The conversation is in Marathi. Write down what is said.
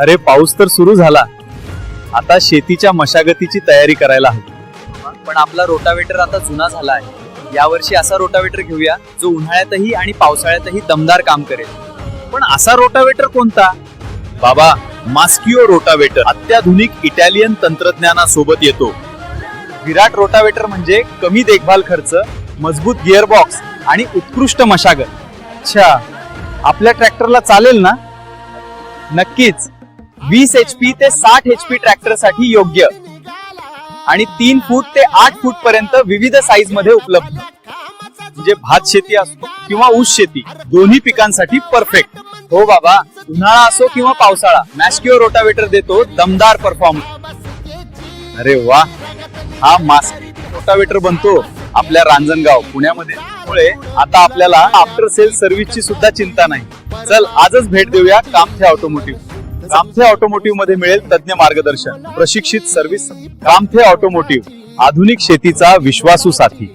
अरे पाऊस तर सुरू झाला, आता शेतीच्या मशागतीची तयारी करायला हवी. पण आपला रोटावेटर आता जुना झाला आहे. यावर्षी असा रोटावेटर घेऊया जो उन्हाळ्यातही आणि पावसाळ्यातही दमदार काम करेल. पण असा रोटावेटर कोणता? बाबा, मास्किओ रोटावेटर अत्याधुनिक इटालियन तंत्रज्ञानासोबत येतो. विराट रोटावेटर म्हणजे कमी देखभाल खर्च, मजबूत गिअरबॉक्स आणि उत्कृष्ट मशागत. अच्छा, आपल्या ट्रॅक्टरला चालेल ना? नक्कीच. 20 HP ते 60 HP ट्रॅक्टर साठी योग्य आणि 3 फूट ते 8 फूट पर्यंत विविध साईज मध्ये उपलब्ध. म्हणजे भात शेती असो किंवा ऊस शेती, दोन्ही पिकांसाठी परफेक्ट. हो बाबा, उन्हाळा असो किंवा पावसाळा, मॅस्किओ रोटावेटर देतो दमदार परफॉर्मन्स. अरे वा, हा मास्किओ रोटावेटर बनतो आपल्या रांजणगाव पुण्यामध्ये. त्यामुळे आता आपल्याला आफ्टर सेल सर्व्हिसची सुद्धा चिंता नाही. चल आजच भेट देऊया कामथे ऑटोमोटिव्ह. कामथे ऑटोमोटिव्ह मध्ये मिळेल तज्ञ मार्गदर्शन, प्रशिक्षित सर्व्हिस. कामथे ऑटोमोटिव्ह, आधुनिक शेतीचा विश्वासू साथी.